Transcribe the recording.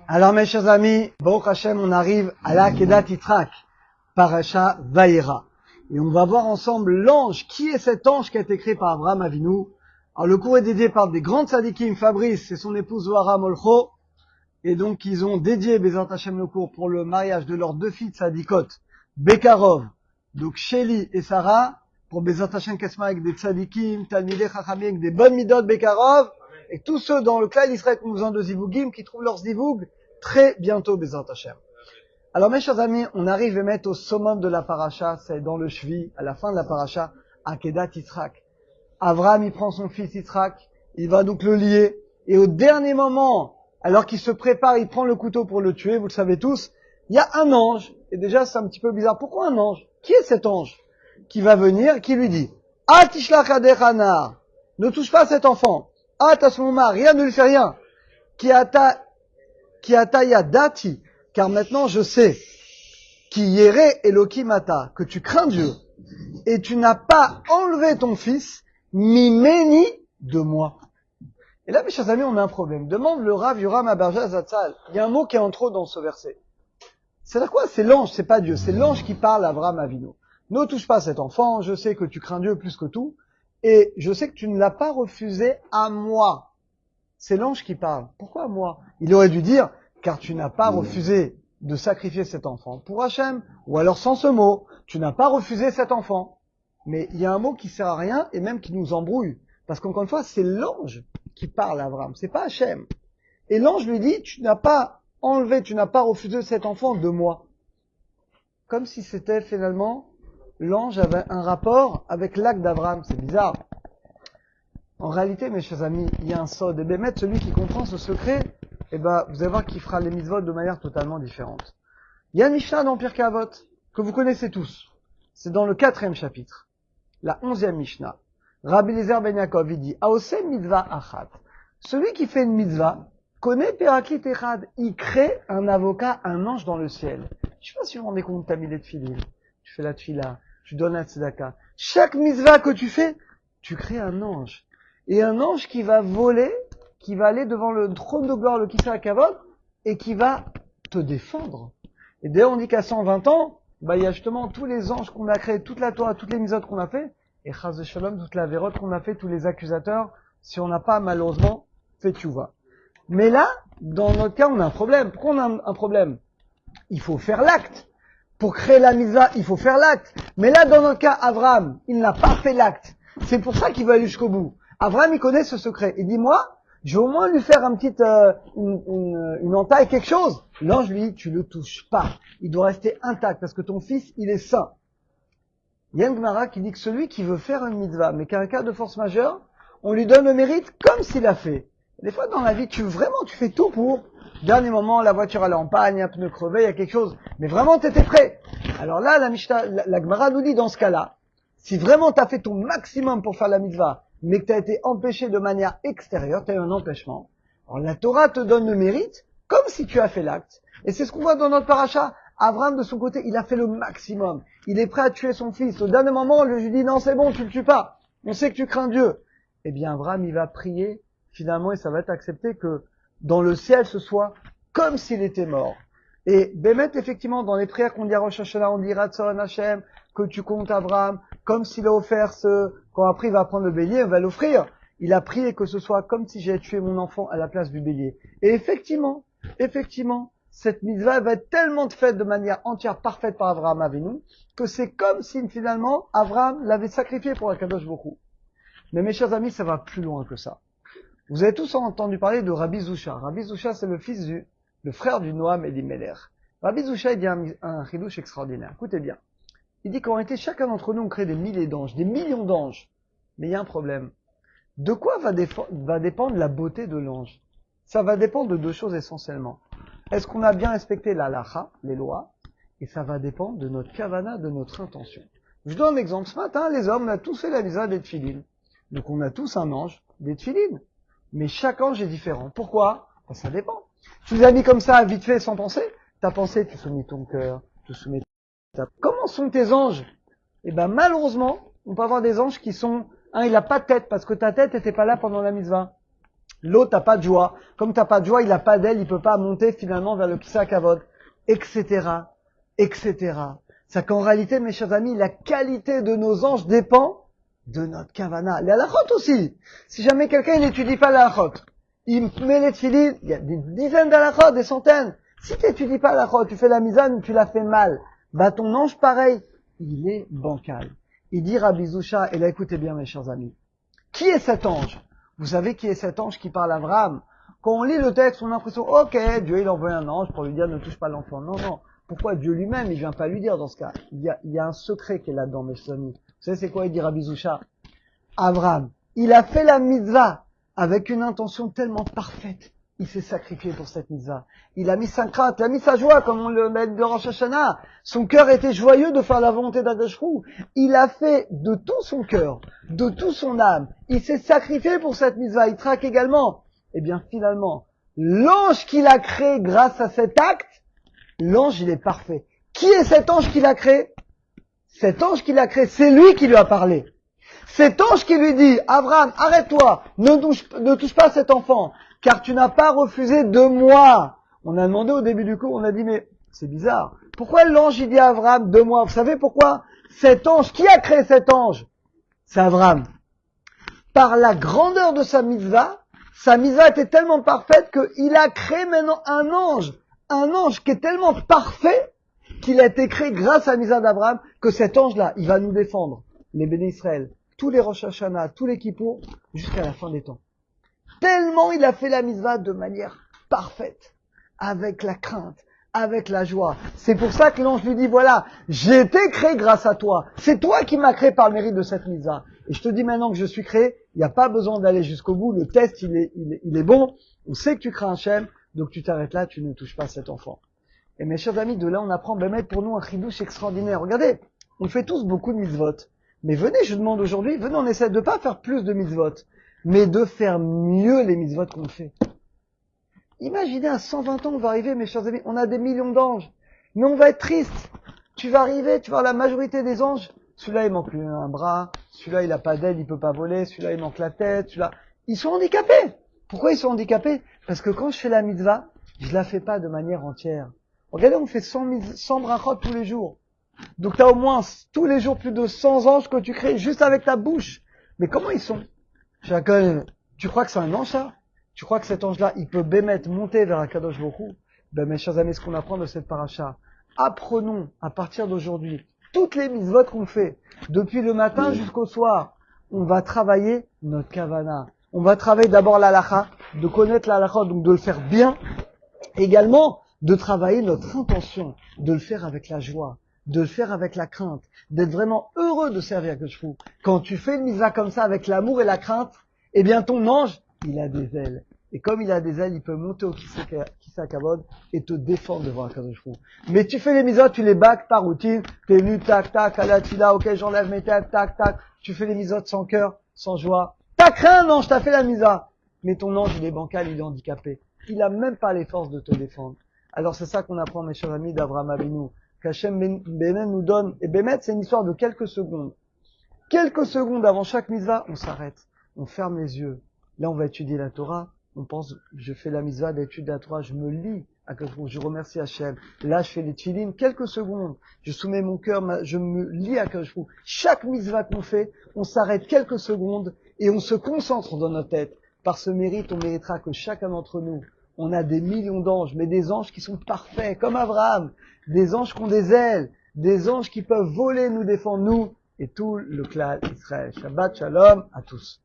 Alors mes chers amis, Baruch Hashem, on arrive à la Kedat Yitrak, Parasha Vayera. Et on va voir ensemble l'ange. Qui est cet ange qui a été créé par Abraham Avinu? Alors le cours est dédié par des grands tzadikim, Fabrice et son épouse Zohara Molcho. Et donc ils ont dédié Bezrat Hashem le cours pour le mariage de leurs deux filles tzadikot, Bekarov, donc Shelly et Sarah, pour Bezrat Hashem Kesma avec des tzadikim, Talmidei Chachamim avec des bonnes midot Bekarov, et tous ceux dans le klal Israël qui nous ont de zivugim, qui trouvent leurs zivug très bientôt Bezrat Hashem. Alors mes chers amis, on arrive à mettre au summum de la paracha, c'est dans le Shvi, à la fin de la paracha, Akedat Yitzhak. Abraham, il prend son fils Yitzhak, il va donc le lier, et au dernier moment, alors qu'il se prépare, il prend le couteau pour le tuer, vous le savez tous, il y a un ange, et déjà c'est un petit peu bizarre. Pourquoi un ange? Qui est cet ange qui va venir, qui lui dit, Ah tishlach adechana, ne touche pas cet enfant, Ah tasmouma, rien ne lui fait rien, Ki ata yadati, car maintenant je sais, Ki yere Elohim ata, que tu crains Dieu, et tu n'as pas enlevé ton fils, mimeni, de moi. Et là, mes chers amis, on a un problème. Demande le Rav Yoram Abarja Zatzal. Il y a un mot qui est en trop dans ce verset. C'est là quoi? C'est l'ange, c'est pas Dieu. C'est l'ange qui parle à Abraham Avinu. Ne touche pas cet enfant, je sais que tu crains Dieu plus que tout, et je sais que tu ne l'as pas refusé à moi. C'est l'ange qui parle. Pourquoi à moi? Il aurait dû dire, car tu n'as pas refusé de sacrifier cet enfant pour Hachem, ou alors sans ce mot, tu n'as pas refusé cet enfant. Mais il y a un mot qui sert à rien, et même qui nous embrouille. Parce qu'encore une fois, c'est l'ange qui parle à Abraham, c'est pas Hachem. Et l'ange lui dit, tu n'as pas enlevé, tu n'as pas refusé cet enfant de moi. Comme si c'était finalement, l'ange avait un rapport avec l'acte d'Abraham. C'est bizarre. En réalité, mes chers amis, il y a un sod. Et Bémet, celui qui comprend ce secret, vous allez voir qu'il fera les mitzvot de manière totalement différente. Il y a une Mishnah dans Pirkei Avot, que vous connaissez tous. C'est dans le 4e chapitre. La 11e Mishnah. Rabbi Eliezer ben Yaakov, il dit, Aoseh mitzvah achat. Celui qui fait une mitzvah, connaît Peraklit Echad. Il crée un avocat, un ange dans le ciel. Je sais pas si vous vous rendez compte, t'as mis les tefilines. Tu fais la tefila, tu donnes la tzedaka. Chaque mitzvah que tu fais, tu crées un ange. Et un ange qui va voler, qui va aller devant le trône de gloire, le Kisra Kavod, et qui va te défendre. Et d'ailleurs, on dit qu'à 120 ans, il y a justement tous les anges qu'on a créés, toute la Torah, toutes les mitzvot qu'on a fait, et Chaz Shalom, toute la vérote qu'on a fait, tous les accusateurs, si on n'a pas malheureusement fait tchouva. Mais là, dans notre cas, on a un problème. Pourquoi on a un problème? Il faut faire l'acte. Pour créer la mitzvah, il faut faire l'acte. Mais là, dans notre cas, Abraham, il n'a pas fait l'acte. C'est pour ça qu'il va aller jusqu'au bout. Abraham, il connaît ce secret. Il dit, moi, je vais au moins lui faire un petit, une entaille, quelque chose. L'ange lui dit, tu le touches pas. Il doit rester intact parce que ton fils, il est saint. Il y a une Gemara qui dit que celui qui veut faire une mitzvah, mais qu'à un cas de force majeure, on lui donne le mérite comme s'il a fait. Des fois, dans la vie, tu fais tout pour. Dernier moment, la voiture elle est en panne, il y a un pneu crevé, il y a quelque chose. Mais vraiment, tu étais prêt. Alors là, la Gemara nous dit dans ce cas-là, si vraiment tu as fait ton maximum pour faire la mitzvah, mais que tu as été empêché de manière extérieure, tu as eu un empêchement, alors la Torah te donne le mérite comme si tu as fait l'acte. Et c'est ce qu'on voit dans notre paracha. Abraham, de son côté, il a fait le maximum. Il est prêt à tuer son fils. Au dernier moment, on lui dit, non, c'est bon, tu le tues pas. On sait que tu crains Dieu. Eh bien, Abraham, il va prier, finalement, et ça va être accepté que dans le ciel, ce soit comme s'il était mort. Et Bémet, effectivement, dans les prières qu'on dit à Rosh Hashanah, on dit Ratzon Hashem, que tu comptes Abraham, comme s'il a offert quand après il va prendre le bélier, on va l'offrir. Il a prié que ce soit comme si j'avais tué mon enfant à la place du bélier. Et effectivement, cette mitzvah va être tellement faite de manière entière, parfaite par Abraham Avinu, que c'est comme si finalement Abraham l'avait sacrifié pour Akadosh Baruch Hu. Mais mes chers amis, ça va plus loin que ça. Vous avez tous entendu parler de Rabbi Zusha. Rabbi Zusha, c'est le frère du Noam Elimelech. Rabbi Zusha, il dit un chidouche extraordinaire. Écoutez bien. Il dit qu'en réalité, chacun d'entre nous, on crée des milliers d'anges, des millions d'anges. Mais il y a un problème. De quoi va dépendre la beauté de l'ange? Ça va dépendre de deux choses essentiellement. Est-ce qu'on a bien respecté la halacha, les lois? Et ça va dépendre de notre kavana, de notre intention. Je donne un exemple. Ce matin, les hommes, on a tous fait la mitzvah des tefilines. Donc on a tous un ange, des tefilines. Mais chaque ange est différent. Pourquoi? Ça dépend. Tu les as mis comme ça, vite fait, sans penser. T'as pensé, tu soumis ton cœur, tu soumets ta... Comment sont tes anges? Malheureusement, on peut avoir des anges qui sont... il n'a pas de tête, parce que ta tête n'était pas là pendant la mitzvah. L'autre n'a pas de joie. Comme t'as pas de joie, il n'a pas d'aile, il peut pas monter finalement vers le Kissa Kavod, etc., etc. C'est qu'en réalité, mes chers amis, la qualité de nos anges dépend de notre kavana. Les halachot aussi. Si jamais quelqu'un n'étudie pas les halachot, il met les tefilines, il y a des dizaines d'halachot, des centaines. Si tu n'étudies pas l'halachot, tu fais la misane, tu la fais mal. Bah ton ange, pareil, il est bancal. Il dit Rabbi Zusha, et là écoutez bien mes chers amis, qui est cet ange? Vous savez qui est cet ange qui parle à Abraham? Quand on lit le texte, on a l'impression, ok, Dieu il envoie un ange pour lui dire ne touche pas l'enfant. Non, non. Pourquoi Dieu lui-même, il vient pas lui dire dans ce cas? Il y a un secret qui est là-dedans, mes chers amis. Vous savez c'est quoi? Il dit Rabbi Zusha. Abraham, il a fait la mitzvah avec une intention tellement parfaite. Il s'est sacrifié pour cette mitzvah. Il a mis sa crainte, il a mis sa joie, comme on le met de Rosh Hashanah. Son cœur était joyeux de faire la volonté d'Akadosh Baruch Hu. Il a fait de tout son cœur, de tout son âme. Il s'est sacrifié pour cette mitzvah. Il traque également. Eh bien, finalement, l'ange qu'il a créé grâce à cet acte, l'ange, il est parfait. Qui est cet ange qu'il a créé? Cet ange qu'il a créé, c'est lui qui lui a parlé. Cet ange qui lui dit, Abraham, arrête-toi, ne touche pas cet enfant, car tu n'as pas refusé de moi. On a demandé au début du cours, on a dit, mais c'est bizarre. Pourquoi l'ange, il dit à Abraham, de moi? Vous savez pourquoi? Cet ange, qui a créé cet ange? C'est Abraham. Par la grandeur de sa mitzvah était tellement parfaite qu'il a créé maintenant un ange qui est tellement parfait qu'il a été créé grâce à la mitzvah d'Abraham, que cet ange-là, il va nous défendre, les bénis Israël, tous les Rosh Hashanah, tous les Kippour, jusqu'à la fin des temps. Tellement il a fait la mitzvah de manière parfaite, avec la crainte, avec la joie. C'est pour ça que l'ange lui dit, voilà, j'ai été créé grâce à toi. C'est toi qui m'as créé par le mérite de cette mitzvah. Et je te dis maintenant que je suis créé, il n'y a pas besoin d'aller jusqu'au bout. Le test, il est bon. On sait que tu crains Hachem, donc tu t'arrêtes là, tu ne touches pas cet enfant. Et mes chers amis, de là, on apprend, mettre pour nous un chidouche extraordinaire. Regardez, on fait tous beaucoup de mitzvot. Mais venez, je demande aujourd'hui, venez, on essaie de pas faire plus de mitzvot, mais de faire mieux les mitzvot qu'on fait. Imaginez, à 120 ans, on va arriver, mes chers amis, on a des millions d'anges, mais on va être triste. Tu vas arriver, tu vas voir la majorité des anges, celui-là, il manque un bras, celui-là, il a pas d'aile, il peut pas voler, celui-là, il manque la tête, celui-là, ils sont handicapés. Pourquoi ils sont handicapés? Parce que quand je fais la mitzvah, je la fais pas de manière entière. Regardez, on fait 100 brachot tous les jours. Donc tu as au moins tous les jours plus de 100 anges que tu crées juste avec ta bouche. Mais comment ils sont? Tu crois que c'est un ange ça? Tu crois que cet ange-là, il peut monter vers Akadosh Baruch Hu? Mes chers amis, ce qu'on apprend de cette paracha, apprenons à partir d'aujourd'hui toutes les mitzvot qu'on fait, depuis le matin jusqu'au soir. On va travailler notre kavana. On va travailler d'abord l'halakha, de connaître l'halakha, donc de le faire bien. Également, de travailler notre intention, de le faire avec la joie, de le faire avec la crainte, d'être vraiment heureux de servir que je fous. Quand tu fais une mitzvah comme ça avec l'amour et la crainte, eh bien ton ange, il a des ailes. Et comme il a des ailes, il peut monter au Kissa Kavod et te défendre devant un Kadosh Baruch Hu. Mais tu fais les mitzvot, tu les bacs par routine, t'es venu, tac, tac, à la tfila, ok, j'enlève mes têtes, tac, tac, tu fais les mitzvot sans cœur, sans joie. T'as craint un ange, t'as fait la mitzvah. Mais ton ange, il est bancal, il est handicapé. Il a même pas les forces de te défendre. Alors c'est ça qu'on apprend, mes chers amis d'Abraham Avinu, qu'Hachem Bémet nous donne, et Bémet, c'est une histoire de quelques secondes. Quelques secondes avant chaque mitzvah, on s'arrête, on ferme les yeux. Là, on va étudier la Torah. On pense, je fais la mitzvah d'étude de la Torah, je me lis à quelque chose, je remercie Hachem. Là, je fais les tefilines, quelques secondes. Je soumets mon cœur, je me lis à quelque chose. Chaque mitzvah qu'on fait, on s'arrête quelques secondes et on se concentre dans notre tête. Par ce mérite, on méritera que chacun d'entre nous, on a des millions d'anges, mais des anges qui sont parfaits, comme Abraham. Des anges qui ont des ailes, des anges qui peuvent voler, nous défendre, nous, et tout le clan Israël. Shabbat Shalom à tous.